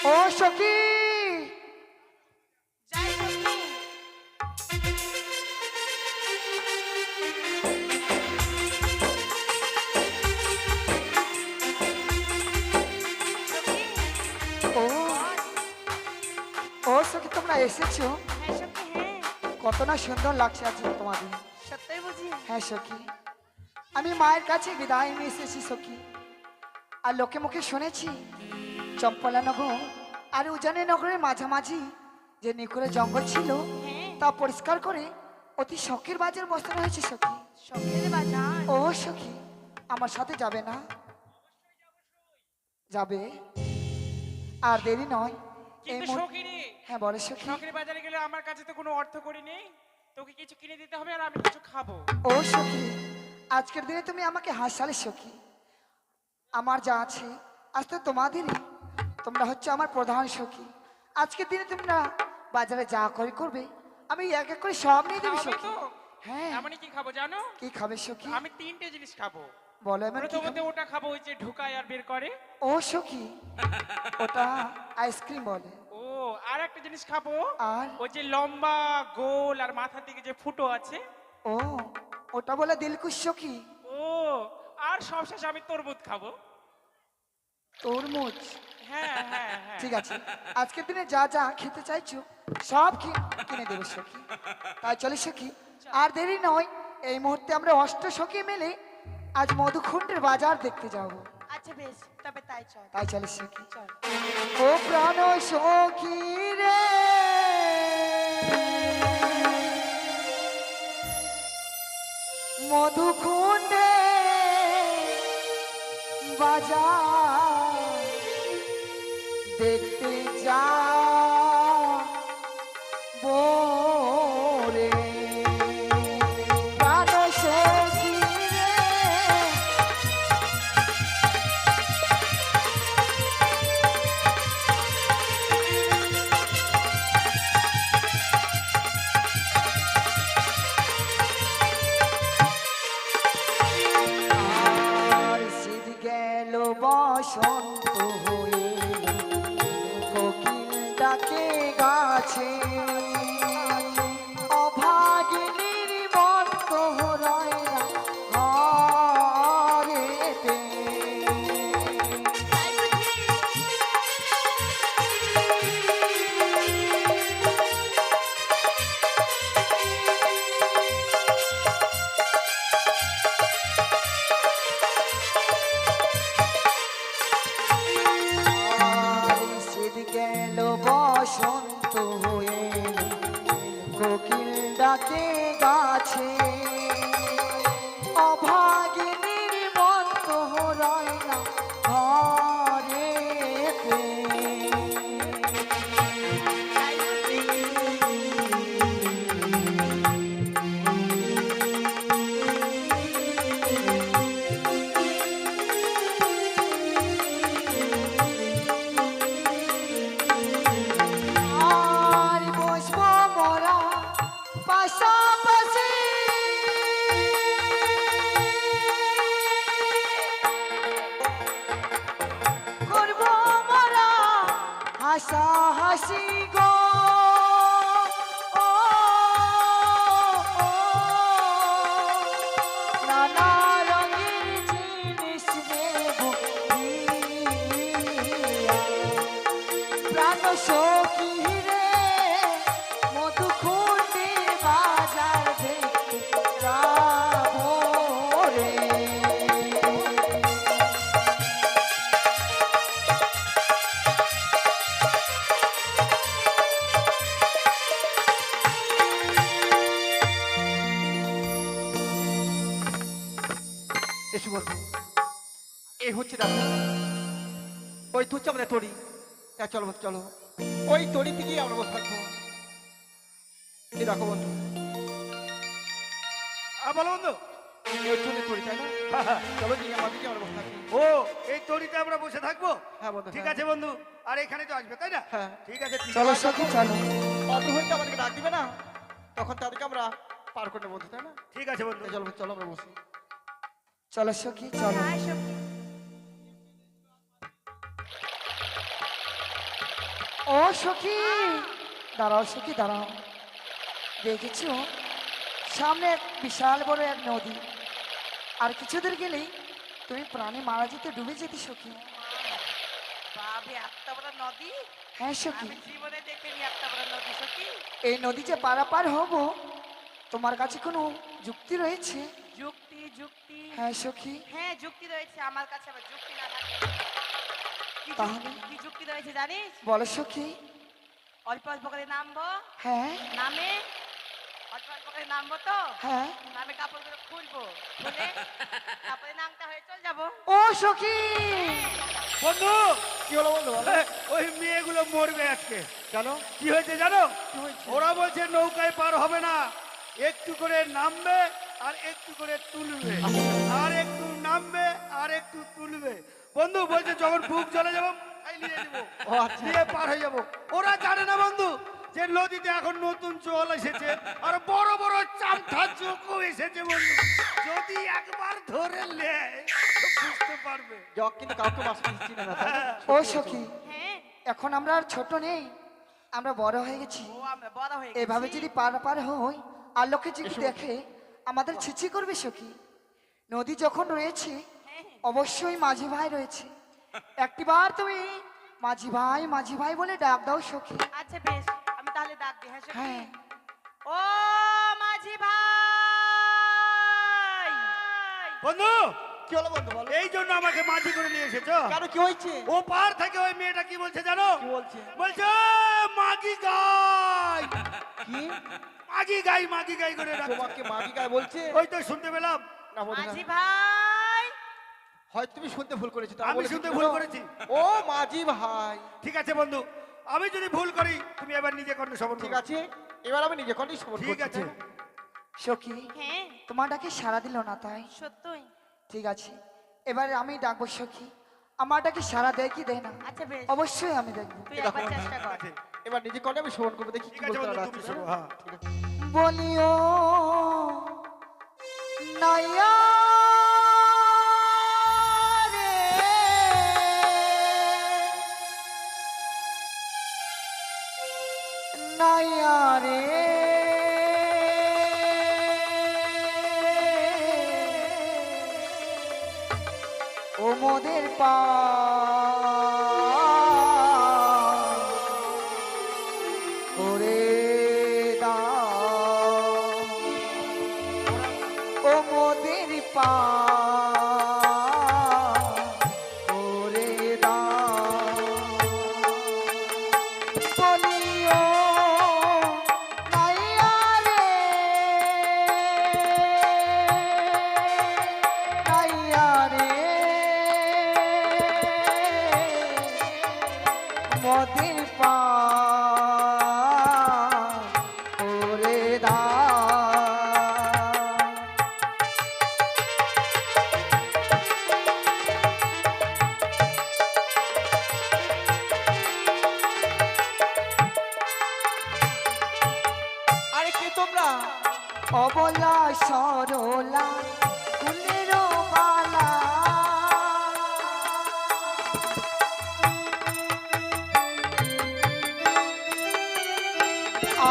ও সখী, যাই সখী। সখী, ও বল। ও সখী, তোমরা এসেছো? হ্যাঁ সখী, হ্যাঁ। কত না সুন্দর লাগছে আজ তোমাদের। সত্যই বুঝি? হ্যাঁ সখী, আমি মায়ের কাছে বিদায় নিয়ে এসেছি সখী। আর লোকে মুখে শুনেছি চম্পলা নগর আর উজানি নগরের মাঝামাঝি যে নিখুঁড়ে জঙ্গল ছিল হ্যাঁ। তা পরিষ্কার করে অতি শখের বাজার বসানো হয়েছে সখী। শখের বাজার। ও সখী, আমার সাথে যাবে না? যাবে? আর দেরি নয়। এই কিন্তু মুহূর্তে- শখিনী, হ্যাঁ বলে সখী। শখের বাজারে গেলে আমার কাছে তো কোনো অর্থ করি নেই। তোকে কিছু কিনে দিতে হবে আর আমি কিছু খাবো। ও সখী, আজকের দিনে তুমি আমাকে হাসালে সখী। আমার যা আছে আজ তো তোমাদেরই। তোমরা হচ্ছে আমার প্রধান সখী। আজকের দিনে তোমরা বাজারে যা করে করবে আমি এক এক করে সব নিয়ে দেবো খাওয়াবে সখী। তো? হ্যাঁ। এমনই কি খাবো জানো? কি খাবে সখী? আমি তিনটে জিনিস খাবো। বলো এমন কি প্রথমত খাবে? ওটা খাবো, ওই যে ঢুকায় আর বের করে। ও সখী, ওটা আইসক্রিম বলে। ও, আর একটা জিনিস খাবো, আর ওই যে লম্বা গোল আর মাথার দিকে যে ফুটো আছে। ও, ওটা বলে দিলকুশ সখী। ও, আর সবশেষে আমি তরমুজ খাবো। তরমুজ। হ্যাঁ হ্যাঁ হ্যাঁ। ঠিক আছে, আজকের দিনে যা যা খেতে চাইছো সব কিনে দেবো সখী। তাই চলে সখী, আর দেরি নয়। এই মুহূর্তে আমরা অষ্ট সখী মিলে আজ মধুকুণ্ডের বাজার দেখতে যাব। আচ্ছা বেশ, তবে তাই চল। তাই চলে সখী। চল। ও প্রাণ সখী রে, মধুকুণ্ডে বাজার দেখতে যা বোরে প্রাণ সখী রে। আর শীত গেল বসন্ত হয়ে কোকিল ডাকে গাছে, অভাগিনীর মন তোহরায় না ঘরেতে। তাই বুঝি? আর শীত গেল বসন্ত হয়ে কোকিল ডাকে গাছে, অভাগিনীর মন তোহরায় না ঘরেতে। তাই বুঝি? আর বসবো মোরা পাশাপাশি, করবো মোরা হাসাহাসি গো। ও, ও, নানা রঙের জিনিস নেব দিয়া। প্রাণ সখী রে, মধুকুণ্ডের বাজার দেখতে যাবো রে। এসো বন্ধু, এই হচ্ছে দেখো, ওই তো হচ্ছে আমাদের তরি। চলো বন্ধু, চলো ওই তরিতে গিয়ে আমরা বসে থাকবো। এই দেখো বন্ধু, বলো বন্ধু। এই হচ্ছে আমাদের তরি, তাই না? চলো গিয়ে আমাদের আমরা বসে থাকি। ও, এই তরিতে আমরা বসে থাকবো? হ্যাঁ বন্ধু, ঠিক হ্যাঁ। আছে বন্ধু, আর এখানে তো আসবে তাই না? হ্যাঁ। ঠিক আছে, ঠিক চলো আছে। সখী চলো। অত হইতে আমাদেরকে ডাক দিবে না, তখন তাদেরকে আমরা পার করে নেবো বন্ধু, তাই না? ঠিক আছে বন্ধু। এই চলো চলো আমরা বসি। চলো সখী চলো। আয় সখী। ও সখী, দাঁড়াও সখী দাঁড়াও। দেখেছো সামনে এক বিশাল বড় এক নদী, আর কিছু দূর গেলেই তুমি প্রাণে মারা যেতে, ডুবে যেতে সখী। বাবে এত বড় নদী হ্যাঁ সখী, আমি জীবনে দেখিনি, এত বড় নদী সখী। এই নদী যে পারাপার হব, তোমার কাছে কোনো যুক্তি রয়েছে? যুক্তি যুক্তি হ্যাঁ সখী, হ্যাঁ যুক্তি রয়েছে আমার কাছে, আবার যুক্তি না থাকে কি তাহলে? কি যুক্তি রয়েছে জানিস? বলো সখী। অল্প অল্প করে নামবো, হ্যাঁ নামে অল্প অল্প করে নামবো তো, হ্যাঁ। নামে কাপড়গুলো খুলবো, খুলে তারপরে নামটা হয়ে চল যাবো। ও সখী, বন্ধু কি হলো বন্ধু বলো? ওই মেয়েগুলো মরবে আজকে। কেন? কি হয়েছে জানো? কি হয়েছে? ওরা বলছে নৌকায় পার হবে না, একটু করে নামবে আর একটু করে তুলবে, আর একটু নামবে আর একটু তুলবে। বন্ধু বলছে যখন বুক চলে যাবো মাথায় নিয়ে যাবো, ও আচ্ছা। দিয়ে পার হয়ে যাবো। ওরা জানে না বন্ধু যে নদীতে এখন নতুন জল এসেছে, আর বড় বড় চামঠা চোখও এসেছে বন্ধু। যদি একবার ধরে নেয় তো বুঝতে পারবে। জগ কিন্তু কাউকে মাছ দিচ্ছি না, তাই না? ও সখী, হ্যাঁ এখন আমরা আর ছোট নেই, আমরা বড় হয়ে গেছি। ও আমরা বড় হয়ে এভাবে গেছি। যদি পারাপার হই আর লোকে যদি এসো। দেখে আমাদের ছিছি করবে সখী। নদী যখন রয়েছে হ্যাঁ, অবশ্যই মাঝি ভাই রয়েছে, একটিবার তুমি মাঝি ভাই বলে ডাক দাও সখী। আচ্ছা বেশ, আমি তাহলে ডাক দিই। হ্যাঁ সখী। হ্যাঁ ও মাঝি ভাই, বন্ধু কি হলো বন্ধু বলো? এই জন্য আমাকে মাঝি করে নিয়ে এসেছো? কেন কি হয়েছে? ও পার থেকে ওই মেয়েটা কি বলছে জানো? কি বলছে? বলছে মাগি গাই, কি? মাগি গাই করে ডাকছে। তোমাকে মাগি গায়ে বলছে? ওই তো শুনতে পেলাম। না বন্ধু না। মাঝি ভাই, হয়তো তুমি শুনতে ভুল করেছো। তা আমি বলে শুনতে কি ভুল হলো? করেছি। ও মাঝি ভাই, ঠিক আছে বন্ধু, আমি যদি ভুল করি তুমি এবার নিজে কণ্ঠ সমর্থন ঠিক করো। আছে, এবার আমি নিজে কন্ডিশন সমর্থন ঠিক করছি। আছে। সখী, হ্যাঁ তোমার ডাকে সাড়া দিল না তাই? সত্যই। ঠিক আছে, এবারে আমি ডাকবো সখী, আমার ডাকে সাড়া দেয় কি দেয় না আচ্ছা বেশ, অবশ্যই আমি দেখবো। তুই একবার চেষ্টা ঠিক কর। আছে, এবার নিজে কন্ডে আমি শ্রবণ করবো, দেখি কি ঠিক আছে বলতে বন্ধু, পারা তুমি যাচ্ছে। শোনো। হ্যাঁ ঠিক আছে। বলিও নাইয়া রে, নাইয়া রে, ও মোদের পা করে দাও, ও মোদের পা করে দাও। বলিও নাইয়া রে, নাইয়া রে, মোদের পা করে দাও। আরে কে তোমরা? অবলা সরলা ফুলের বালা,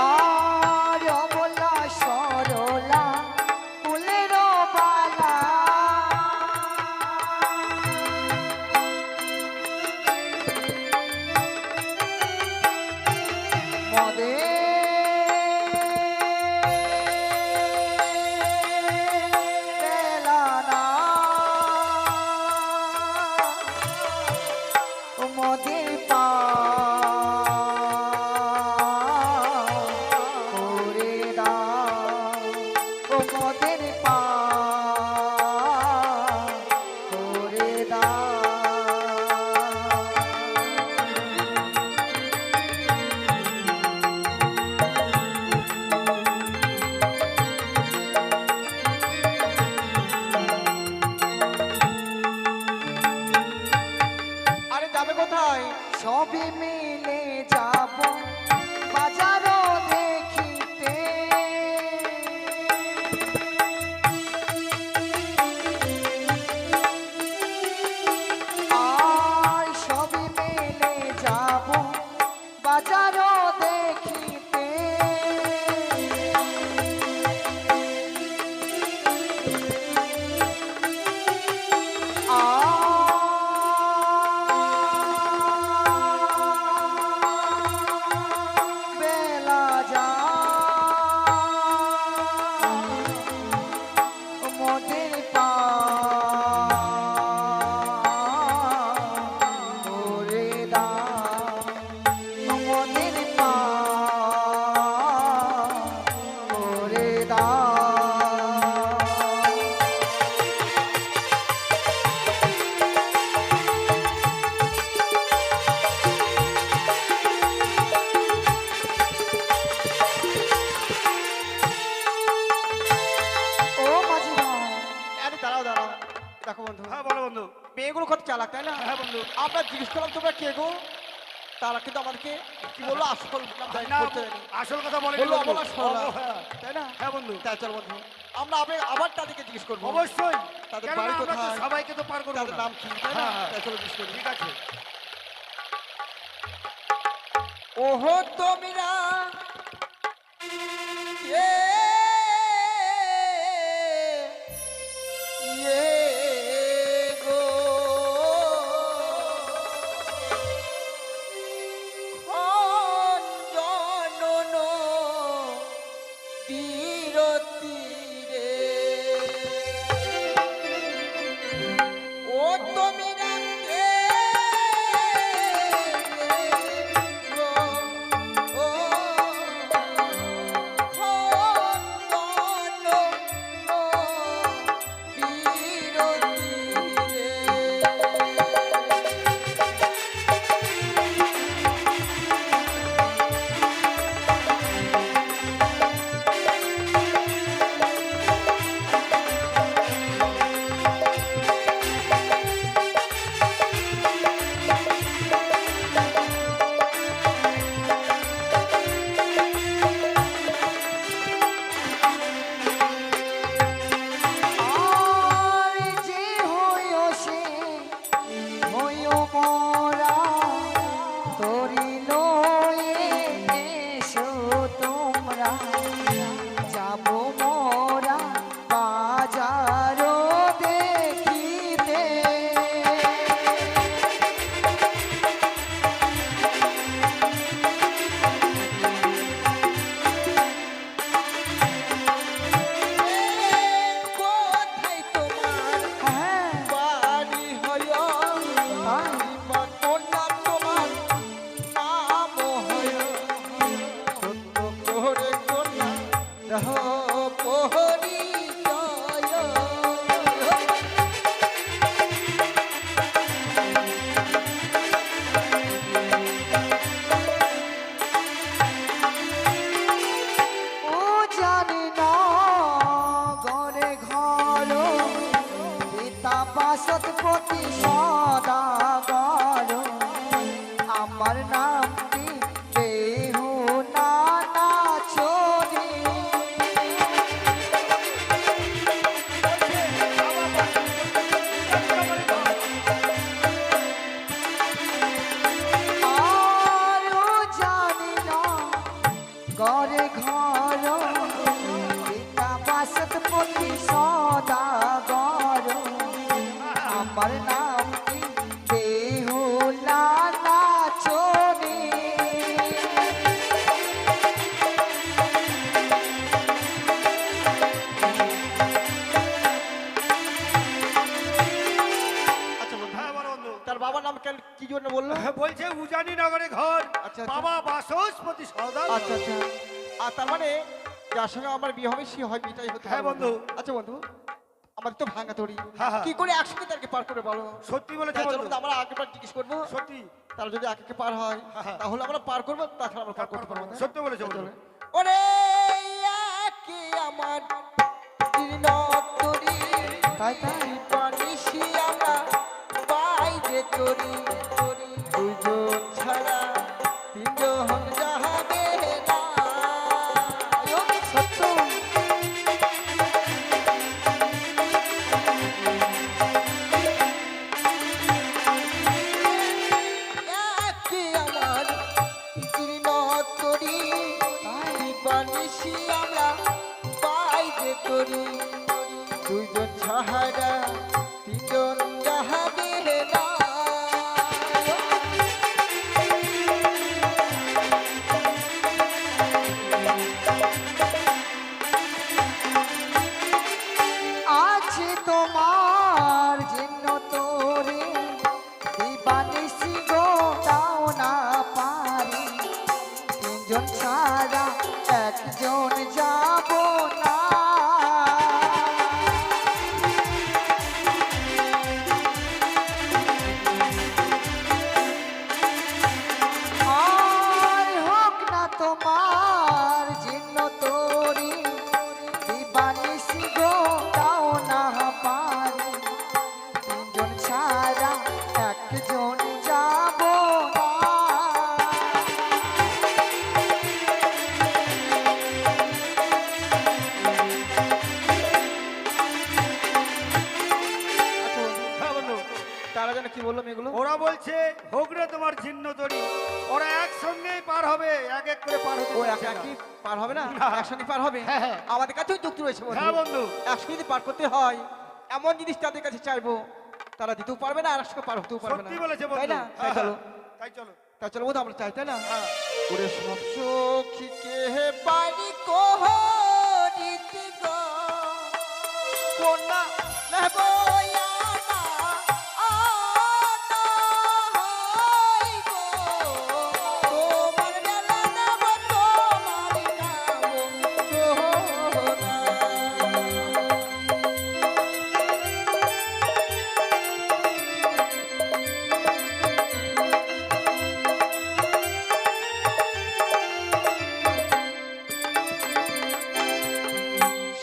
আর অবলা সরলা ফুলের বালা, মোদের পা করে দাও, ও মোদের পা করে দাও। আরে যাবে কোথায়? সবে মিলে যাব বাজারও দেখিতে, আর সবে মিলে যাব বাজারও দেখিতে বেলা যায় মোদের পারে দা মোদের পারে দা ও মাঝি ভাই আরে দাঁড়াও দাঁড়াও, দেখো বন্ধু, হ্যাঁ বলো বন্ধু। মেয়েগুলো কত চালাক তাই না? হ্যাঁ বন্ধু। আমরা জিজ্ঞেস করলাম তোমরা কে গো, তারা কিন্তু আমাদেরকে কি বললো আসল নাম জানি না, বলতে জানি। আসল কথা বলে বললো অবলা সরলা, হ্যাঁ তাই না? হ্যাঁ বন্ধু, তাই চল বন্ধু, আমরা আবার তাদেরকে জিজ্ঞেস করবো অবশ্যই। তাদের কেননা বাড়ি আমরা তো কোথায়, সবাইকে তো পার করবো তাদের না। নাম কি, তাই না? হ্যাঁ, হ্যাঁ। তাই চলো জিজ্ঞেস করি। ঠিক আছে। ওহো তোমরা কে ইয়ে গো খঞ্জন তীরে ও তোমরা কে গো ও সৎপতি সদাগর আমার নামটি কেহু নানা চোরি আরও জানি না ঘরে ঘর পিতা বাসতপতি সদাগর আমার নাম কি বেহুলা নাচনি আচ্ছা বন্ধু, হ্যাঁ বলো বন্ধু। তার বাবার নাম কি জন্য বললো? হ্যাঁ, বলছে উজানি নগরে ঘর, আচ্ছা, আচ্ছা। বাবা বাসস্পতি সদাগর। আচ্ছা আচ্ছা, আর তার মানে যার সঙ্গে আমার বিয়ে হবে সে হয় বিটাই হতে হ্যাঁ হবে বন্ধু। আচ্ছা বন্ধু, আমাদের তো ভাঙা তরি, হ্যাঁ, হ্যাঁ। কি করে একসঙ্গে তাদেরকে পার করে বলো? সত্যি বলেছে তাই চলো বন্ধু। আমরা আগেবার জিজ্ঞেস করবো, সত্যি তারা যদি আগে পার হয় হ্যাঁ। তাহলে আমরা পার করবো, তাছাড়া আমরা পার করতে পারবো না। সত্যি বলেছে তাই বন্ধু। চলো। ওরে একে আমার জীর্ণ তরি, তাই তাই পানিশি আমরা বাইরে চরি, দুজন ছাড়া তিনজন যাবে না। সত্য একে আমার জীর্ণ তরি দুইজন ছাহারা তিনজন যাহাবে না আছে তোমার জন্য তোরে দিবানিসি গো দাও না পারি তিনজন ছাড়া একজন যাব না আর হোক না তোমার জন্য তোরে দিবানিসি গো দাও না পারি তিনজন ছাড়া একজন যাব না আচ্ছা বন্ধু, হ্যাঁ বন্ধু তারা যেন কি বললো এগুলো ওরা বলছে হোক রে তোমার ছিন্ন তরি ওরা একসঙ্গেই পার হবে এক এক করে পার হতে ও চাইছে না। একই পার হবে না না। একসঙ্গে পার হবে হ্যাঁ, হ্যাঁ। আমাদের কাছেও যুক্তি রয়েছে হ্যাঁ বন্ধু একসঙ্গে যদি পার করতে হয় এমন জিনিস তাদের কাছে চাইবো তারা দিতেও পারবে না আর একসঙ্গে পার হতেও পারবে না সত্যি বলেছে তাই বন্ধু না তাই চলো তাই চলো তাই চলো বোধ আমরা চাই তাই না হ্যাঁ ওরে সব সখীকে বাড়ি কোহরিতে গো কোনা নেব আনা আনা হই গো তোমার বেলা নেব তোমার নাম সোনা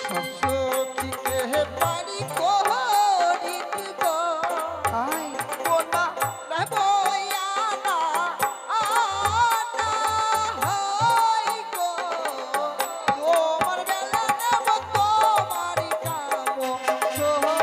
সব সখীকে বাড়ি কোহরিতে গো আয় কোনা নেব আনা আনা হই গো তোমার বেলা নেব তোমার কাম সোনা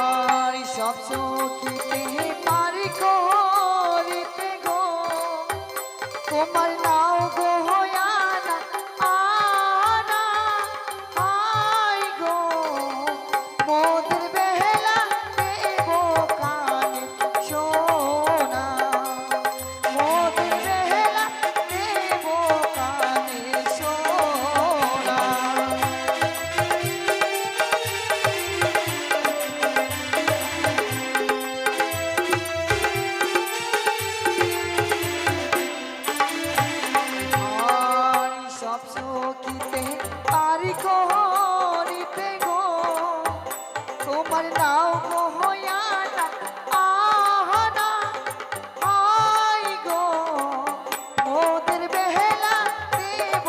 আর সব সখীতে পারি করিতে গো তোমার নাও গো হয়ানা আনা আই গো মোদের বেলা দেব কানে সোনা মোদের বেলা দেব কানে সোনা আর সব সখীতে পারি করিতে গো তোমার নাও গো হয়ানা আহানা আই গো মোদের বেলা দেব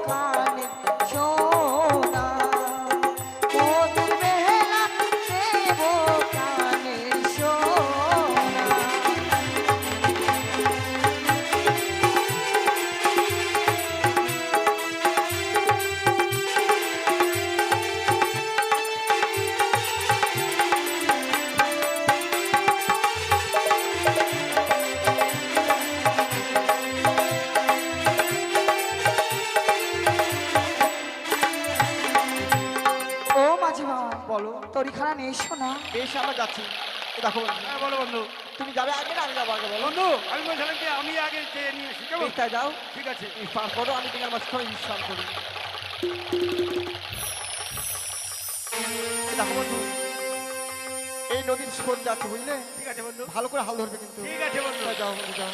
কানে সোনা মোদের বেলা দেব কানে সোনা ও মাঝি বাবা বলো তরিখানা নিয়ে এসো না বেশ আমরা যাচ্ছি এ দেখো বন্ধু, হ্যাঁ বলো বন্ধু তুমি যাবে আগে না আমি যাবো আগে বলো বন্ধু আমি বলছিলাম কি আমি আগে যেয়ে নিয়ে এসি কেমন বেশ তাই যাও ঠিক আছে এই পার করো আমি তোমার মাঝখানে বিশ্রাম করি এই দেখো বন্ধু এই নদীর স্রোত যাচ্ছে বুঝলে ঠিক আছে বন্ধু ভালো করে হাল ধরবে কিন্তু ঠিক আছে বন্ধু তাই যাও বন্ধু যাও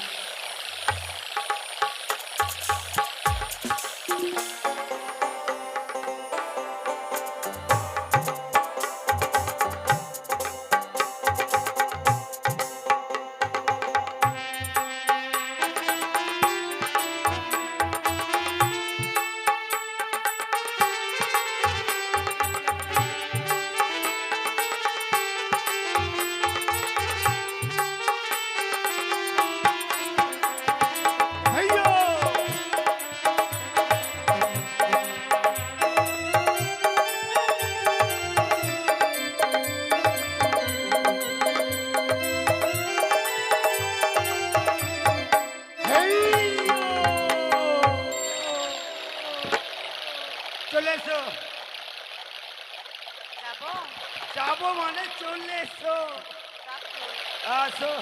আসো।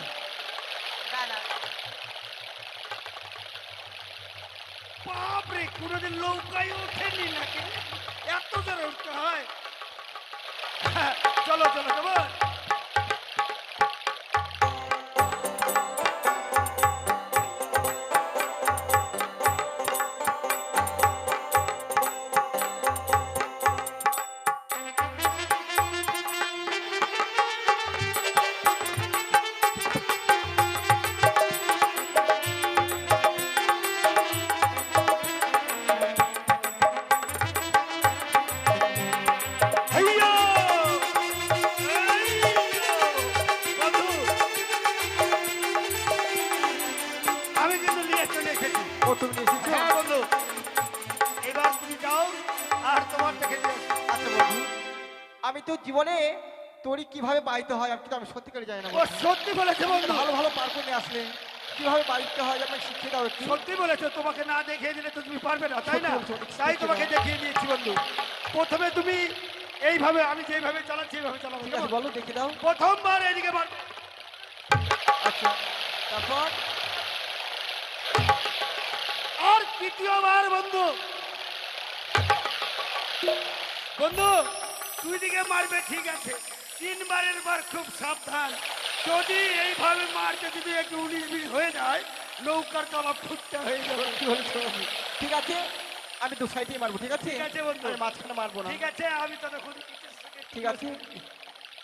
দাদা বাপরে, কোনোদিন নৌকায় ওঠেনি নাকি? এত জোরে উঠতে হয়? হ্যাঁ, চলো চলো চলো। হাইয়া! হাইয়া! বন্ধু, আমি কিন্তু নিয়ে চলে এসেছি। ও তুমি নিয়ে এসেছো? হ্যাঁ বন্ধু, এবার তুমি যাও আর তোমার দেখে নিয়ে এসো। আচ্ছা বন্ধু, আমি তো জীবনে তরি কিভাবে বাইতে হয় আমি কিন্তু আমি সত্যি করে জানি না ও বন্ধু। সত্যি বলেছে বন্ধু, ভালো ভালো পার করে নিয়ে আসলে কিভাবে বাইতে হয় আমাকে শিখিয়ে দাও একটু। সত্যি বলেছো। তোমাকে না দেখিয়ে দিলে তো তুমি পারবে না, তাই না? সত্যি বলছো, তাই সত্যি তোমাকে বলো। দেখিয়ে দিয়েছি বন্ধু। প্রথমে তুমি এইভাবে, আমি যেভাবে চালাচ্ছি এইভাবে চালাবো। ঠিক আছে বলো, দেখে দাও। প্রথমবার এদিকে মারবে, আচ্ছা, তারপর আর তৃতীয়বার বন্ধু। বন্ধু, দুই দিকে মারবে ঠিক আছে, তিনবারের বার খুব সাবধান। যদি এইভাবে মারতে যদি একটু 19-20 হয়ে যায়, নৌকার তলা ফুটতে হয়ে যাবে। কি বলেছো বন্ধু? ঠিক আছে, আমি দু সাইডেই মারবো, ঠিক আছে? ঠিক আছে বন্ধু। আমি মাঝখানে মারবো না। ঠিক আছে, আমি ততক্ষণ ঠিক আছে,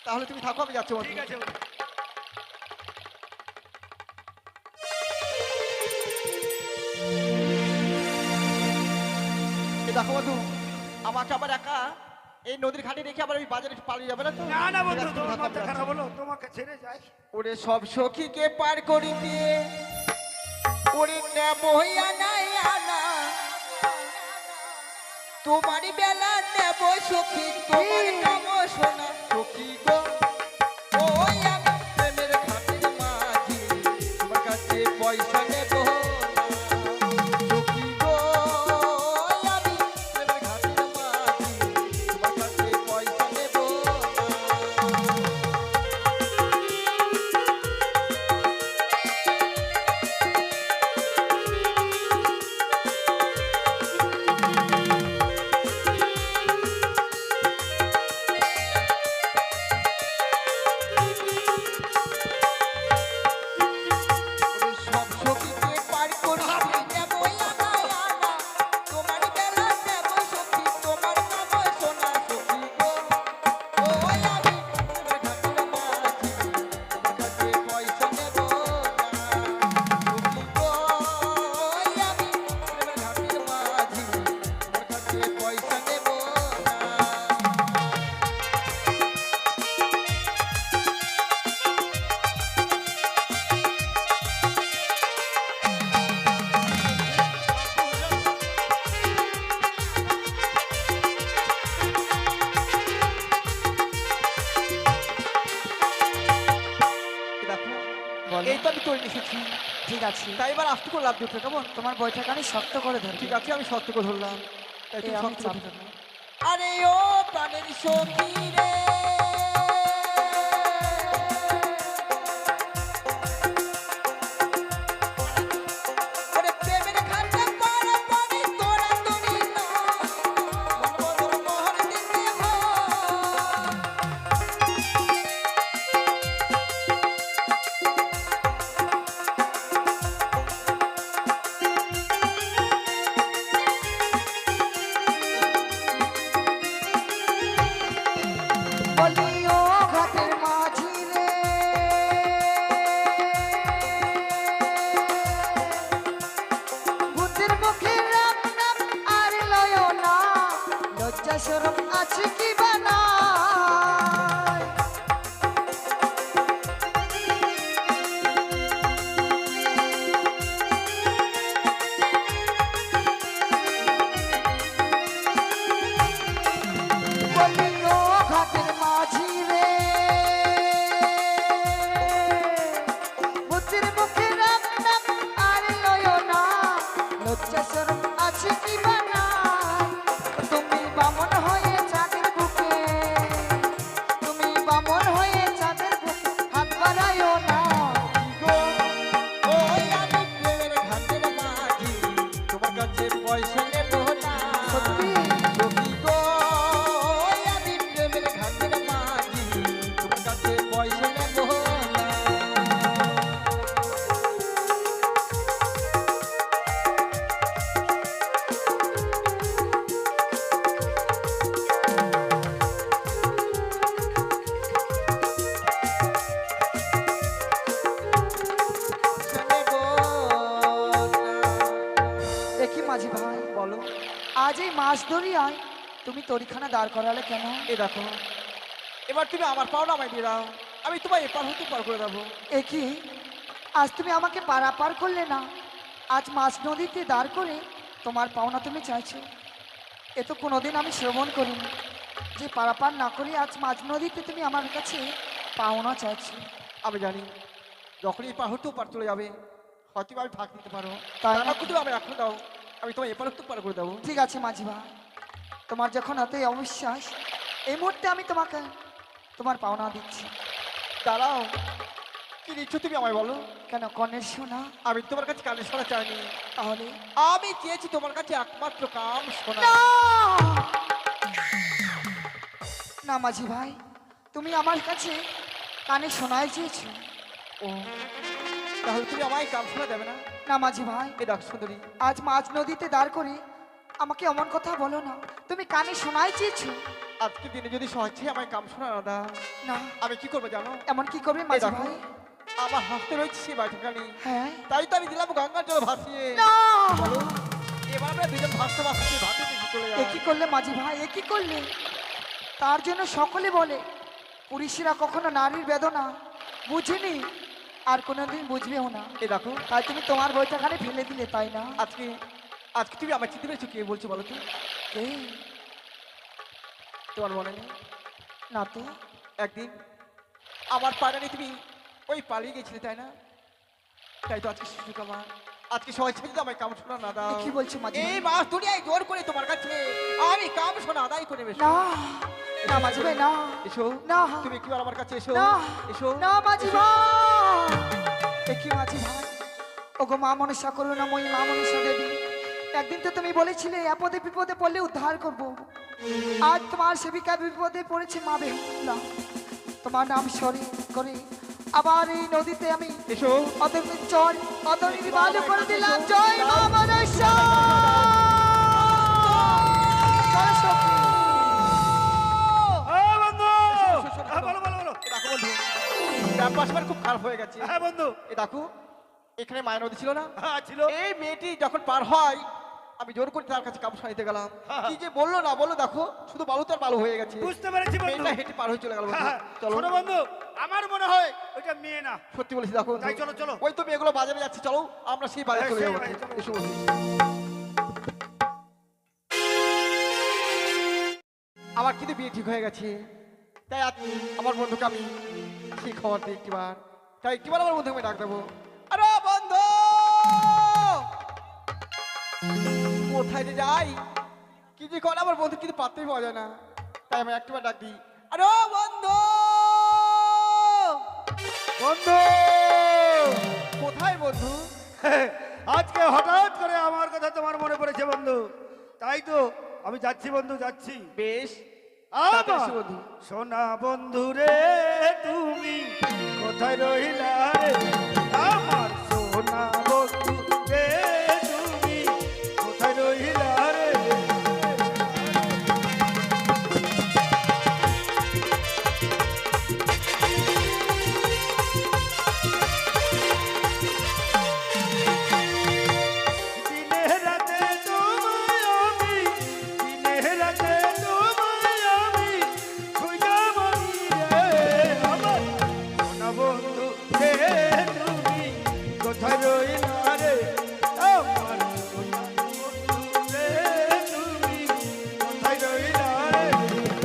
তাহলে তুমি থাকো, আমি যাচ্ছি বন্ধু। ঠিক আছে বন্ধু। এই দেখো বন্ধু, আমাকে আবার একা এই নদীর ঘাটে রেখে আবার ওই বাজারে পালিয়ে যাবে না তো? না না বন্ধু, ঠিক আছে, তুমি তোমার থাকো, মাথা আমি খারাপ যাচ্ছি। হলো, তোমাকে ছেড়ে যাই। ওরে সব সখীকে পার করি দিয়ে ওরে নেব হইয়া নাই আনা তোমারই বেলা নেব সখী তোমার কাম শোনা সখী গো ওই আমি প্রেমের ঘাটের মাঝি তোমার কাছে পয়সা নেব না সখী গো ওই আমি প্রেমের ঘাটের মাঝি তোমার কাছে পয়সা নেব না। সব সখীকে পার করি নেব আনা আনা তোমার বেলা নেব সখী তোমার নাম শোনা সখী গো ওই আমি তোমার ঘাটের মাঝি তোমার কাছে পয়সা নেব না সখী গো ওই আমি তোমার ঘাটের মাঝি তোমার কাছে পয়সা নেব না। দেখো, বলো। এই তো আমি তৈরি এসেছি, ঠিক আছে, তাই এবার আস্তে করে লাভ দিতে কেমন? তোমার বইটাকে আমি শক্ত করে ধরি। ঠিক আছে, আমি সত্য করে ধরলাম, তাই তুমি এই আমি শক্ত করে চাপ- ধরো। আরে ও প্রাণের সখী রে ওরে প্রেমের ঘাটে পারা পানি তোরা তোরি না মন বদল মোহর দিতে হয় বলিও ঘাটের মাঝি রে ভূতের মুখে রাম নাম আর লয় না লজ্জা শরম আছে কি বানায় বলিও ঘাটের মাঝি রে ভূতের মুখে রাম নাম আর লয় না লজ্জা শরম আছে কি বানায় তুমি বামন হয়ে চাঁদের বুকে তুমি বামন হয়ে চাঁদের বুকে হাত বাড়ায়ও না আজ এই মাছ ধরিয়ায় তুমি তরিখানা দাঁড় করালে কেন? এই দেখো, এবার তুমি আমার পাওনা আমায় দিয়ে দাও, আমি তোমায় এপার হতে পার করে দেবো। এ কি, আজ তুমি আমাকে পারাপার করলে না, আজ মাছ নদীতে দাঁড় করে তোমার পাওনা তুমি চাইছো? এ তো কোনোদিন আমি শ্রবণ করিনি যে পারাপার না করে আজ মাছ নদীতে তুমি আমার কাছে পাওনা চাইছো। আমি জানি যখনই পার হতেও পার চলে যাবে, হয়তো আমি ফাঁক দিতে পারো, তাই তাই না? না কিন্তু আমি এখন দাও, আমি তোমায় এপার হতে পার করে দেবো। ঠিক আছে মাঝি ভাই, তোমার যখন এতই অবিশ্বাস, এই মুহূর্তে আমি তোমাকে তোমার পাওনা দিচ্ছি। দাঁড়াও, কি নিচ্ছ তুমি আমায় বলো? কেন কনের শোনা? আমি তোমার কাছে কানে শোনা চাইনি, তাহলে আমি চেয়েছি তোমার কাছে একমাত্র কাম শোনা। না! না মাঝি ভাই, তুমি আমার কাছে কানে শোনাই চেয়েছো। ও, তাহলে তুমি আমায় কাম শোনা দেবে না? না মাঝি ভাই, এই দেখ সুন্দরী, আজ মাঝ নদীতে দাঁড় করে আমাকে এমন কথা বলো না, তুমি কানে শোনাই চেয়েছো। আজকে দিনে যদি সহজে আমায় কাম শোনা না দাও, না, আমি কি করবো জানো? এমন কি করবে এই মাঝি দেখো, ভাই? আমার হাতে রয়েছে সেই বাটিখানি, হ্যাঁ, তাই তো আমি দিলাম গঙ্গার জল ভাসিয়ে। না! বলো, এবার আমরা দুজন ভাসতে ভাসতে ভাতে দিকে চলে এ যাই। কি করলে মাঝি ভাই, এ কি করলে? তার জন্য সকলে বলে পুরুষেরা কখনো নারীর বেদনা বুঝেনি, আর কোনোদিন বুঝবেও না। এই দেখো, তাই তুমি তোমার বইটাখানে ফেলে দিলে, তাই না? আজকে আজকে তুমি আমার চিনতে পেরেছো কে বলছো বলো তো? এই, তোমার মনে নেই না তো। একদিন আমার পাড়ানি তুমি ওই পালিয়ে গেছিলে তাই না? তাই তো আজকে সুযোগ আমার, আজকে সবাই ছেড়ে আমায় কাম শোনা না দাও। এ কি বলছো মাঝি এই ভাই? মাস দুনিয়ায় জোর করে তোমার কাছে আমি কাম শোনা আদায় করে বেশ। না, না মাঝি ভাই, না, এসো, না, তুমি একটু আমার কাছে এসো, না, এসো। না মাঝি ভাই। এ কি মাঝি ভাই? ওগো মা মনসা করুণাময়ী, মা মনসা দেবী, একদিন তো তুমি বলেছিলে আপদে বিপদে পড়লে উদ্ধার করব। আজ তোমার সেবিকা বিপদে পড়েছে মা বেহুলা, তোমার নাম স্মরণ করে আবার এই নদীতে আমি এসো, অদমিত চল অদনির্বাণ করে দিলাম। জয় মা মনসা। চল সখী। হ্যাঁ বন্ধু, এসো, এসো, হ্যাঁ, বলো বলো বলো। এ দেখো বন্ধু, ব্যাপার স্যাপার খুব খারাপ হয়ে গেছে। হ্যাঁ বন্ধু, এ দেখো, এখানে মায়ের নদী ছিল না? হ্যাঁ ছিল। এই মেয়েটি যখন পার হয় আমি জোর করে তার কাছে কাম শোনাইতে গেলাম, হ্যাঁ। কি যে বললো না বললো, দেখো শুধু বালু তার বালু হয়ে গেছে। বুঝতে পেরেছি বন্ধু। মেয়েটা হেঁটে পার হয়ে চলে গেল। হ্যাঁ, চলো, শোনো বন্ধু, আমার মনে হয় ওইটা মেয়ে না। সত্যি বলেছি দেখো বন্ধু। তাই চলো, চলো। ওই তো মেয়েগুলো বাজারে যাচ্ছে, চলো আমরা সেই বাজারে হ্যাঁ, চলে সেই যাবো। বাজারে চলো। এসো বন্ধু। আমার কিন্তু বিয়ে ঠিক হয়ে গেছে, তাই আজ আমার বন্ধুকে আমি সেই খবর দিই একটিবার, তাই একটিবার আমার বন্ধুকে আমি ডাক দেবো। আরে বন্ধু, কোথায় যে যাই কি যে করে আমার বন্ধু কিন্তু পাত্রই পাওয়া যায় না, তাই আমি একটিবার ডাক দিই। আরে বন্ধু, বন্ধু, কোথায় বন্ধু? আজকে হঠাৎ করে আমার কথা তোমার মনে পড়েছে বন্ধু, তাই তো আমি যাচ্ছি বন্ধু, যাচ্ছি। বেশ, আমার তাড়াতাড়ি এসো বন্ধু। সোনা বন্ধু রে, তুমি কোথায় রইলা রে? আমার সোনা বন্ধু রে, তুমি কোথায় রইলা রে? দিনে রাতে তোমায় আমি, দিনে রাতে তোমায় আমি খুঁজে মরি রে। আমার সোনা বন্ধু রে, তুমি কোথায় রইলা রে? আমার সোনা বন্ধু রে, তুমি কোথায় রইলা রে? তুমি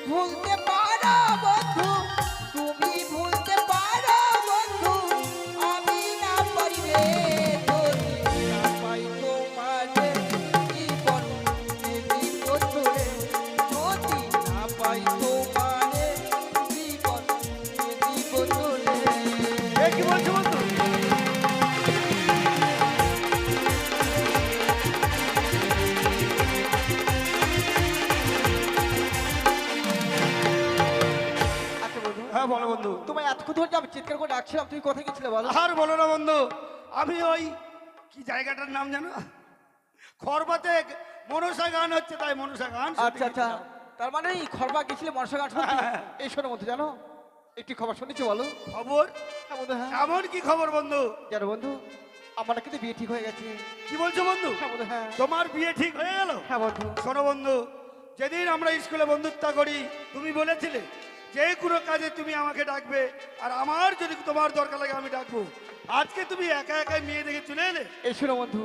ভুলতে পারো বন্ধু, তুমি ভুলতে পারো বন্ধু, আমি না পারিলে যদি না পাই তোমারে জীবন জীবন ধরে, যদি না পাই তোমারে জীবন জীবন ধরে। এ কি বলছো বন্ধু? আচ্ছা বন্ধু, হ্যাঁ বলো বন্ধু। তোমায় এতক্ষণ ধরে যে আমি চিৎকার করে ডাকছিলাম, তুমি কোথায় গেছিলে বলো? আর বলো না বন্ধু, আমি ওই কি জায়গাটার নাম জানো? খরবাতে মনসা গান হচ্ছে, তাই মনসা গান শুনতে আচ্ছা আচ্ছা, গেছিলাম। তার মানে এই খরবা গেছিলে মনসা গাছ এই শোনো বন্ধু জানো একটি খবর শুনেছো বলো? খবর? হ্যাঁ বন্ধু, হ্যাঁ এমন কি খবর বন্ধু? জানো বন্ধু আমার কিন্তু বিয়ে ঠিক হয়ে গেছে। কি বলছো বন্ধু? হ্যাঁ বন্ধু, হ্যাঁ তোমার বিয়ে ঠিক হয়ে গেল? হ্যাঁ বন্ধু। শোনো বন্ধু, যেদিন আমরা স্কুলে বন্ধুত্ব করি তুমি বলেছিলে যে কোনো কাজে তুমি আমাকে ডাকবে, আর আমার যদি তোমার দরকার লাগে আমি ডাকবো। আজকে তুমি একা একাই মেয়ে দেখে চলে এলে। এই শোনো বন্ধু,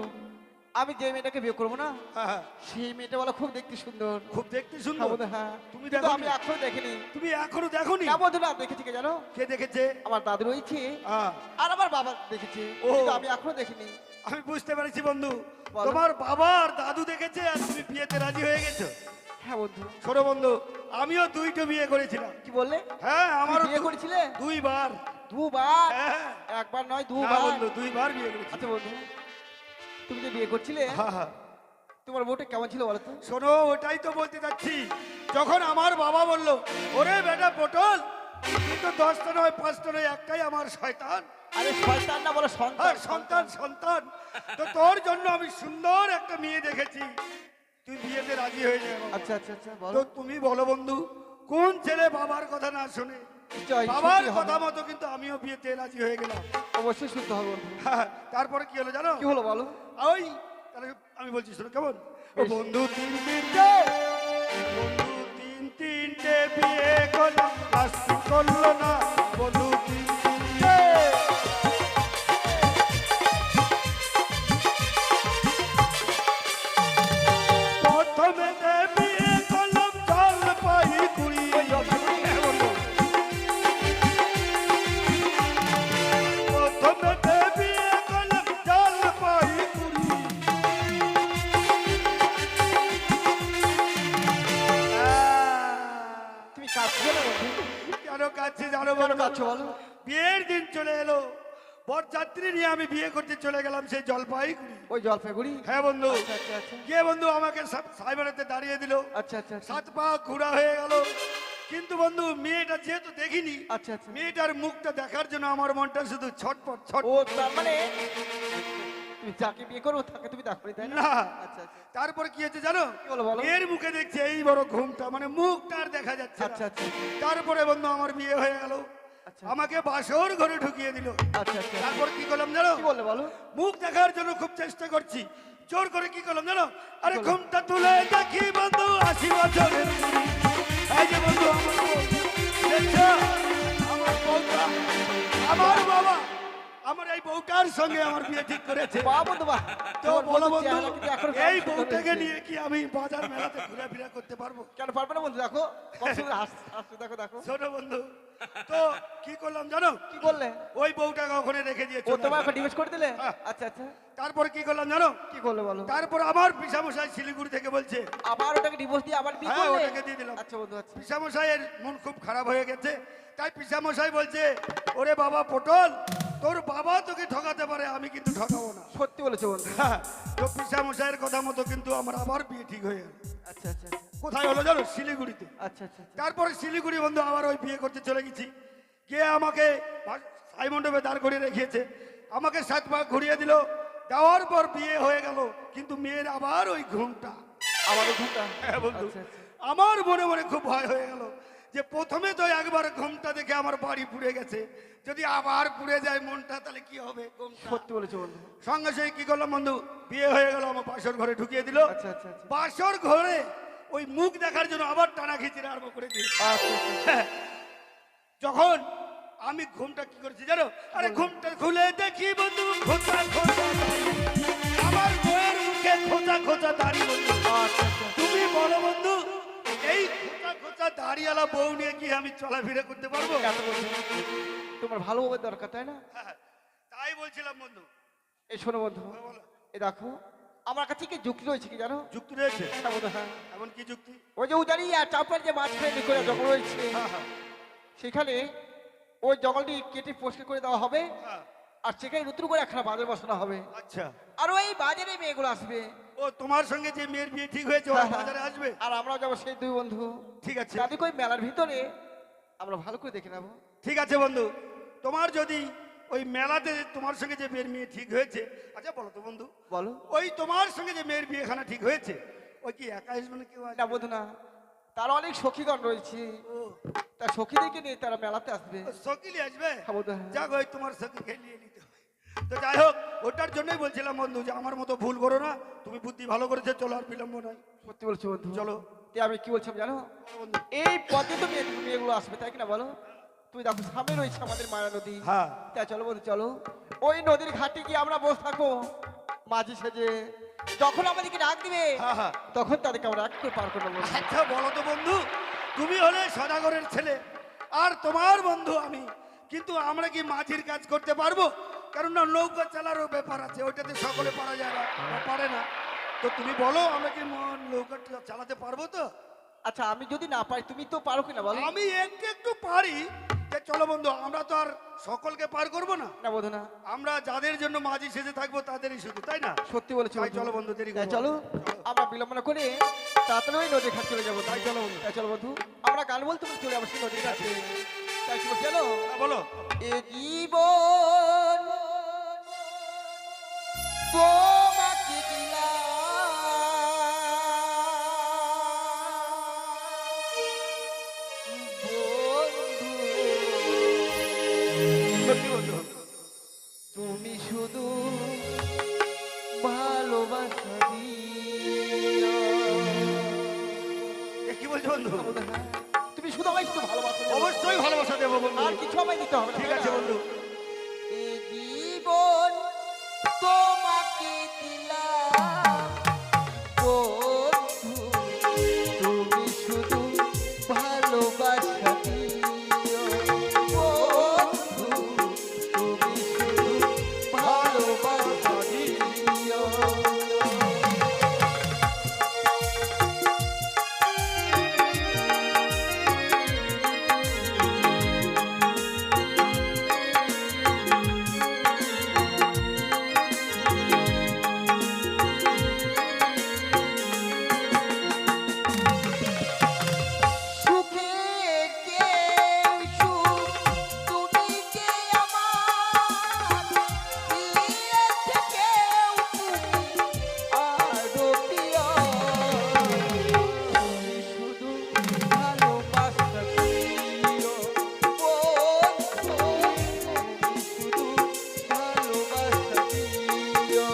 আমি যে মেয়েটাকে বিয়ে করবো না হ্যাঁ, হ্যাঁ, সেই মেয়েটা বলো খুব দেখতে সুন্দর। খুব দেখতে হ্যাঁ সুন্দর। বন্ধু, হ্যাঁ তুমি কিন্তু দেখো আমি এখনো দেখিনি। তুমি এখনো দেখোনি? হ্যাঁ বন্ধু, না দেখেছি কে জানো? কে দেখেছে? আমার দাদু রয়েছে হ্যাঁ, আর আমার বাবা দেখেছে, ও। কিন্তু আমি এখনো দেখিনি। আমি বুঝতে পেরেছি বন্ধু, বলো। তোমার বাবা আর দাদু দেখেছে আর তুমি বিয়েতে রাজি হয়ে গেছো। হ্যাঁ বন্ধু। শোনো বন্ধু, আমিও দুইটা বিয়ে করেছিলাম। কি বললে? হ্যাঁ, আমার বিয়ে করেছিলে? দুইবার। দুবার? হ্যাঁ, একবার নয় না দুবার? বন্ধু, দুইবার বিয়ে করেছি। আচ্ছা বন্ধু, তুমি যে বিয়ে করছিলে হ্যাঁ, হ্যাঁ। তোমার বউটা কেমন ছিল বলো তো? শোনো, ওটাই তো বলতে যাচ্ছি। যখন আমার বাবা বলল ওরে বেটা পটল, কিন্তু 10টা নয় 5টা নয় একটাই আমার শয়তান, আরে শয়তান না বলো সন্তান। হ্যাঁ সন্তান সন্তান, তো তোর জন্য আমি সুন্দর একটা মেয়ে দেখেছি, তুই বিয়েতে রাজি হয়ে যাবে। আচ্ছা আচ্ছা আচ্ছা তো বলো। তুমি বলো বন্ধু, কোন ছেলে বাবার কথা না শোনে? জয়, বাবার সত্যি হবে। কথা মতো কিন্তু আমিও বিয়েতে রাজি হয়ে গেলাম। অবশ্যই শুনতে হবে বন্ধু। হ্যাঁ, তারপরে কি হলো জানো? কি হলো বলো? ওই তাহলে আমি বলছি শোনো কেমন। ও বেশ। বন্ধু তিন তিনটে বিয়ে করলাম, লাস্ট করলো না বন্ধু তিনটে। প্রথমে বিয়ে করলাম জল পাই কুড়ি। হ্যাঁ বন্ধু। প্রথমে বিয়ে করলাম জল পাই কুড়ি। তুমি কাঁদছো না বন্ধু? কেন কাছে জানো কেন বলো? কাঁদছো বলো? বিয়ের দিন চলে এলো, বরযাত্রী নিয়ে আমি বিয়ে করতে চলে গেলাম সেই জলপাইগুড়ি। ওই জলপাইগুড়ি? হ্যাঁ বন্ধু। আচ্ছা আচ্ছা আচ্ছা গিয়ে বন্ধু আমাকে সাইবারেতে দাঁড়িয়ে দিল, আচ্ছা আচ্ছা আচ্ছা 7 পা ঘোরা হয়ে গেল। কিন্তু বন্ধু মেয়েটা যেহেতু দেখিনি, আচ্ছা আচ্ছা। মেয়েটার মুখটা দেখার জন্য আমার মনটা শুধু ছটপট ছট। ও তার মানে তুমি যাকে বিয়ে করো তাকে তুমি দেখো তাই না? না। আচ্ছা আচ্ছা তারপরে কি হয়েছে জানো? কি হলো বলো? মেয়ের মুখে দেখছে এই বড় ঘুমটা, মানে মুখটা আর দেখা যাচ্ছে না। আচ্ছা আচ্ছা তারপরে বন্ধু আমার বিয়ে হয়ে গেল, আচ্ছা আমাকে বাসর ঘরে ঢুকিয়ে দিল। আচ্ছা আচ্ছা। তারপর কি করলাম জানো? কি বললে বলো? মুখ দেখার জন্য খুব চেষ্টা করছি, জোর করে কি করলাম জানো? আরে করলে? ঘুমটা তুলে দেখি বন্ধু 80 বছরের বুড়ি। এই যে বন্ধু আমার বউ, দেখছো? আমার বউটা, আমার বাবা আমার এই বউটার সঙ্গে আমার বিয়ে ঠিক করেছে। বাহ বন্ধু বাহ। তো তোমার বলো বন্ধুর বন্ধু, চেহারা কিন্তু এখনো এই সুন্দর বউটাকে রয়েছে। নিয়ে কি আমি বাজার মেলাতে ঘোরাফেরা করতে পারবো? কেন পারবে না বন্ধু? দেখো কত সুন্দর হাসছে, দেখো দেখো। ছোট বন্ধু, তো কি করলাম জানো? কি করলে? ওই বউটাকে ওখানে রেখে দিয়ে ও চলে তোমার আসলাম। ডিভোর্স করে দিলে? হ্যাঁ। আচ্ছা আচ্ছা। তারপরে কি করলাম জানো? কি করলে বলো? তারপর আমার পিসামশাই শিলিগুড়ি থেকে বলছে, আবার ওটাকে ডিভোর্স দিয়ে আবার বিয়ে হ্যাঁ, করলে? ওটাকে দিয়ে দিলাম। আচ্ছা বন্ধু আচ্ছা। পিসামশাইয়ের মন খুব খারাপ হয়ে গেছে, তাই পিসামশাই বলছে ওরে বাবা পটল, তোর বাবা তোকে ঠকাতে পারে, আমি কিন্তু ঠকাবো না। সত্যি বলেছো বন্ধু। হ্যাঁ, তো পিসামশাইয়ের কথা মতো কিন্তু আমার আবার বিয়ে ঠিক হয়ে গেল। আচ্ছা আচ্ছা আচ্ছা কোথায় হলো জানো? শিলিগুড়িতে। আচ্ছা আচ্ছা আচ্ছা। তারপরে শিলিগুড়ি বন্ধু আবার ওই বিয়ে করতে চলে গেছি, গিয়ে আমাকে সাই মণ্ডপে দাঁড় করিয়ে রেখেছে, আমাকে 7 পা ঘুরিয়ে দিল, দেওয়ার পর বিয়ে হয়ে গেল। কিন্তু মেয়ের আবার ওই ঘুমটা। আমারও ঘুমটা? হ্যাঁ বন্ধু, আচ্ছা, আচ্ছা। আমার মনে মনে খুব ভয় হয়ে গেল যে প্রথমে তো একবার ঘুমটা দেখে আমার বাড়ি পুড়ে গেছে, যদি আবার পুড়ে যায় মনটা তাহলে কি হবে? ঘুমটা। সত্যি বলেছো বন্ধু। সঙ্গে সঙ্গে কি করলাম বন্ধু, বিয়ে হয়ে গেল, আমার বাসর ঘরে ঢুকিয়ে দিল। আচ্ছা আচ্ছা আচ্ছা বাসর ঘরে ওই মুখ দেখার জন্য আবার টানা খিচির আরম্ভ করে দিল। আচ্ছা আচ্ছা। যখন আমি ঘুমটা কি করেছি জানো? আরে ঘুমটা খুলে দেখি বন্ধু খোঁচা খোঁচা দাড়ি। আমার বউয়ের মুখে খোঁচা খোঁচা দাড়ি বন্ধু। আচ্ছা আচ্ছা। তুমি বলো বন্ধু, এই খোঁচা খোঁচা দাড়িওয়ালা বউ নিয়ে কি আমি চলাফেরা করতে পারবো? কেন বন্ধু? তোমার ভালোভাবে দরকার তাই না? হ্যাঁ, তাই বলছিলাম বন্ধু। এই শোনো বন্ধু, বলো। এই দেখো আমার কাছে কি যুক্তি রয়েছে কি জানো? যুক্তি রয়েছে? হ্যাঁ বন্ধু হ্যাঁ। এমন কি যুক্তি? ওই যে উদারি আর চাপের যে মাঝখানে করে জঙ্গল রয়েছে, হ্যাঁ, হ্যাঁ, সেখানে ওই জঙ্গলটি কেটে পরিষ্কার করে দেওয়া হবে, হ্যাঁ। আর সেখানে নতুন করে একখানা বাজার বসানো হবে, আচ্ছা, আর ওই বাজারে মেয়েগুলো আসবে। ও তোমার সঙ্গে যে মেয়ের বিয়ে ঠিক হয়েছে ওরা হ্যাঁ, হ্যাঁ। বাজারে আসবে? আর আমরাও যাবো সেই দুই বন্ধু। ঠিক আছে, তাদেরকে ওই মেলার ভিতরে আমরা ভালো করে দেখে নেবো। ঠিক আছে বন্ধু, তোমার যদি ওই মেলাতে তোমার সঙ্গে যে মেয়ের বিয়ে ঠিক হয়েছে, আচ্ছা বলো তো বন্ধু, বলো। ওই তোমার সঙ্গে যে মেয়ের বিয়েখানা ঠিক হয়েছে ওই কি একা আসবে না কেউ আসবে? না বন্ধু না, তার অনেক সখীগণ রয়েছে, তার সখীদেরকে নিয়ে তারা মেলাতে আসবে। সকিলি আসবে? হ্যাঁ বন্ধু, হ্যাঁ। যাক, ওই তোমার সখীকে নিয়ে নিতে হবে। তো যাই হোক, ওটার জন্যই বলছিলাম বন্ধু যে আমার মতো ভুল করো না, তুমি বুদ্ধি ভালো করেছো, চলো আর বিলম্ব নাই। সত্যি বলছো বন্ধু। চলো। তে আমি কি বলছিলাম জানো, বন্ধু, এই পথে তো মেয়েগুলো আসবে, তাই কিনা বলো? তুমি দেখো সামনে রয়েছে আমাদের মায়া নদী। হ্যাঁ। তা চলো বন্ধু চলো, ওই নদীর ঘাটে গিয়ে আমরা বসে থাকবো মাঝি সেজে। যখন আমাদেরকে ডাক দিবে হ্যাঁ হ্যাঁ। তখন তাদেরকে আমরা এক করে পার করবো বন্ধু। আচ্ছা বলো তো বন্ধু, তুমি হলে সদাগরের ছেলে আর তোমার বন্ধু আমি, কিন্তু আমরা কি মাঝির কাজ করতে পারবো? কারণ না, নৌকা চালারও ব্যাপার আছে, ওইটাতে সকলে পারা যায় না বা পারে না। তো তুমি বলো, আমরা কি নৌকা চালাতে পারবো তো? আচ্ছা আমি যদি না পারি তুমি তো পারো কিনা বলো? আমি একটু একটু পারি। যে চলো বন্ধু, আমরা তো আর সকলকে পার করবো না, না বন্ধু না, আমরা যাদের জন্য মাঝি সেজে থাকবো তাদেরই শুধু, তাই না? সত্যি বলেছো তাই বন্ধু। চলো বন্ধু, দেরি তাই করবো চলো, না। চলো। আমরা বিলম্ব না করে তাড়াতাড়ি ওই নদীর ঘাট চলে যাবো। তাই চলো বন্ধু, তাই চলো বন্ধু, আমরা গান বলতে বলতে চলে যাবো সেই নদীর কাছে। তাই কি বলছি জানো? হ্যাঁ, বলো। এ জীবন তোমাকে দিলাম সত্যি বন্ধু। তুমি শুধু ভালোবাসা দিও। এ কি বলছো বন্ধু? তুমি শুধু আমায় শুধু ভালোবাসা দিও। অবশ্যই ভালোবাসা দেবো বন্ধু। আর কিছু আমায় দিতে হবে না, ঠিক তাই আছে না? বন্ধু। এ জীবন তোমাকে দিলাম বন্ধু, তুমি শুধু ভালোবাসা দিও বন্ধু, তুমি শুধু ভালোবাসা দিও। সুখের কেউ সুখ, তুমি যে আমার দিয়েছে কেউ তুমি আরো প্রিয়। তুমি শুধু ভালোবাসা দিও বন্ধু, তুমি শুধু ভালোবাসা দিও।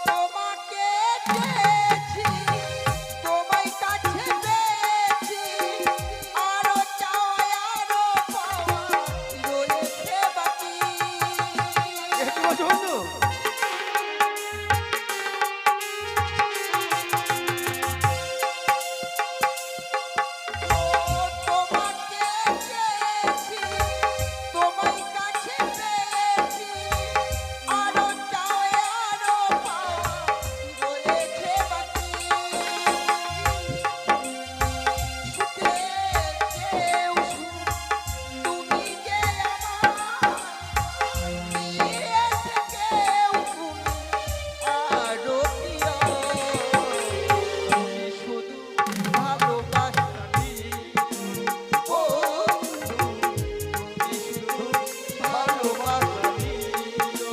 তোমাকে চেয়েছি, তোমায় কাছে পেয়েছি, আরো চাওয়া আরো পাওয়া রয়েছে বাকি। এ কি বলছো বন্ধু? তোমাকে চেয়েছি, তোমায় কাছে পেয়েছি, আরো চাওয়া আরো পাওয়া রয়েছে বাকি। সুখের কেউ সুখ, তুমি যে আমার দিয়েছে কেউ তুমি আরো প্রিয়। তুমি শুধু ভালোবাসা দিও বন্ধু, তুমি শুধু ভালোবাসা দিও।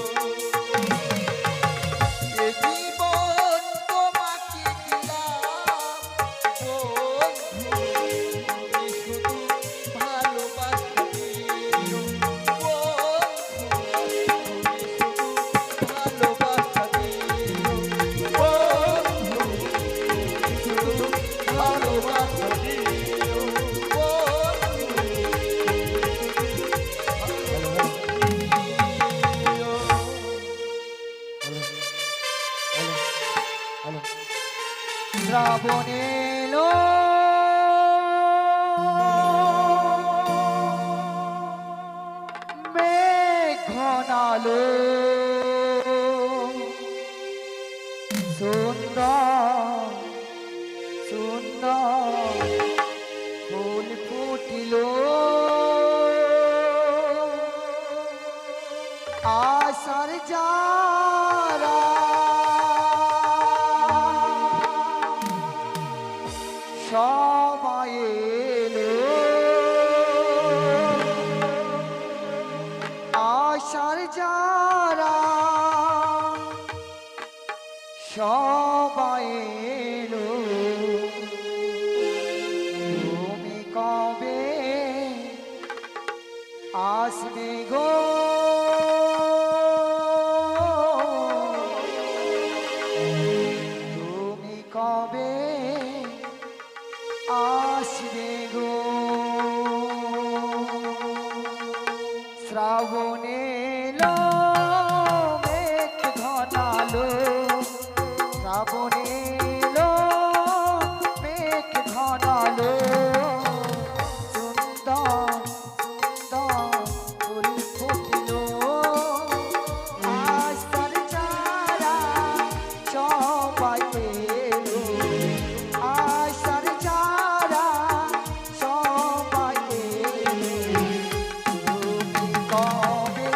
এ জীবন তোমাকে দিলাম বন্ধু, তুমি শুধু ভালোবাসা দিও বন্ধু, তুমি শুধু ভালোবাসা দিও বন্ধু, শুধু ভালোবাসা দিও শ্রাবণ এলো মেঘ ঘনালো আসবে গো তুমি কবে আসবে গো শ্রাবণ এলো মেঘ ঘনালো শ্রাবণ এলো মেঘ ঘনালো সুন্দর সুন্দর ফুল ফুটিলো আশার চারা সবাই এলো আশার চারা সবাই এলো তুমি কবে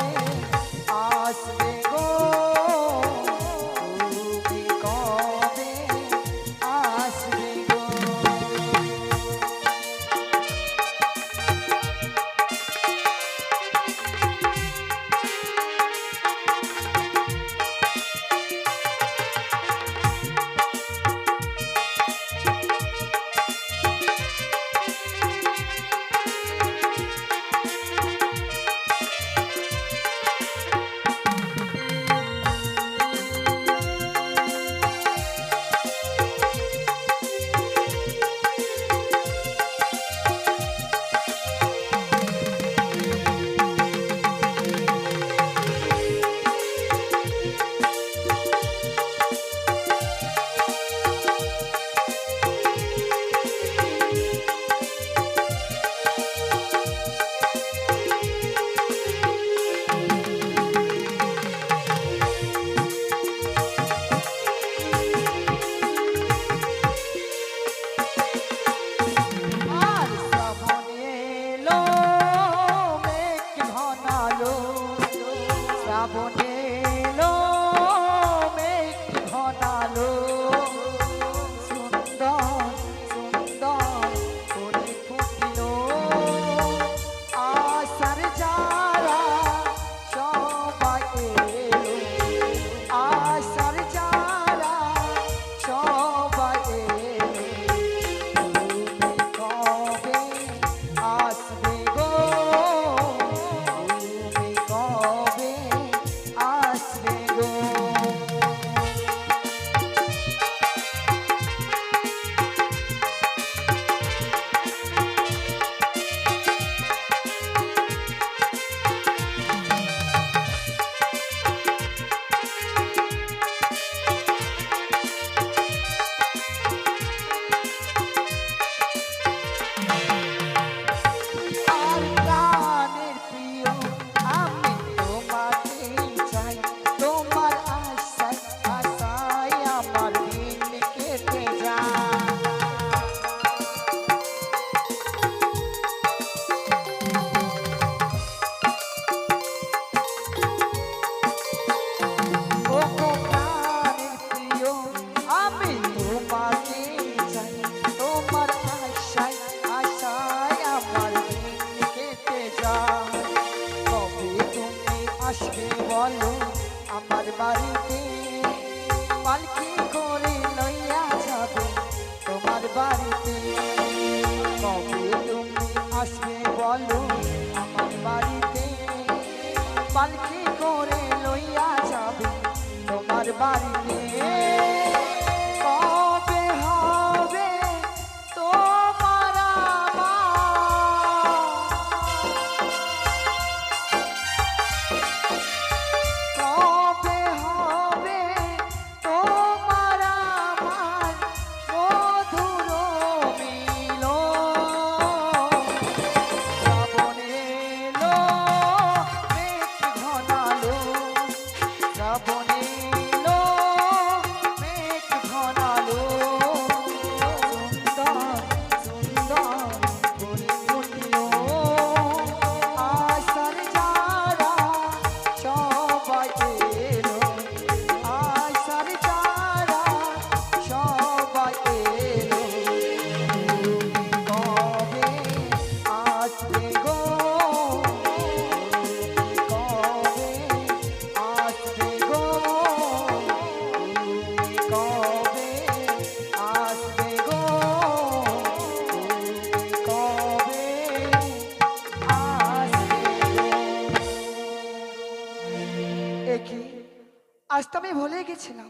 আজ তো আমি ভুলে গেছিলাম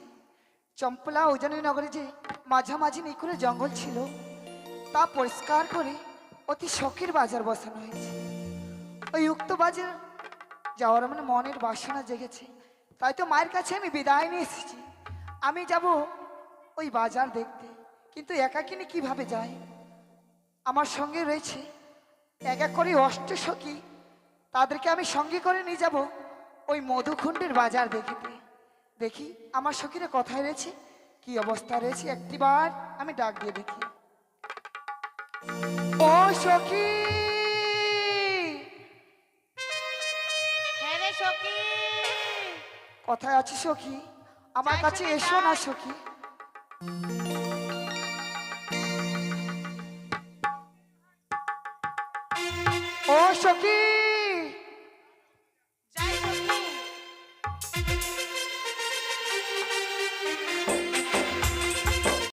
চম্পলা উজানি নগরে যে মাঝামাঝি নিকুরে জঙ্গল ছিল তা পরিষ্কার করে অতি শখের বাজার বসানো হয়েছে। ওই উক্ত বাজার যাওয়ার মানে মনের বাসনা জেগেছে, তাই তো মায়ের কাছে আমি বিদায় নিয়ে এসেছি। আমি যাব ওই বাজার দেখতে, কিন্তু একাকিনী কিভাবে যায়? আমার সঙ্গে রয়েছে এক এক করে অষ্টসখী, তাদেরকে আমি সঙ্গে করে নিয়ে যাব ওই মধুকুণ্ডের বাজার দেখতে। দেখি আমার সখীরা কোথায় রয়েছে, কি অবস্থা রয়েছে, একটিবার আমি ডাক দিয়ে দেখি। ও সখী, হ্যাঁ রে সখী, কোথায় আছিস সখী? আমার যাই কাছে সখী, এসো না যাই। সখী। ও সখী,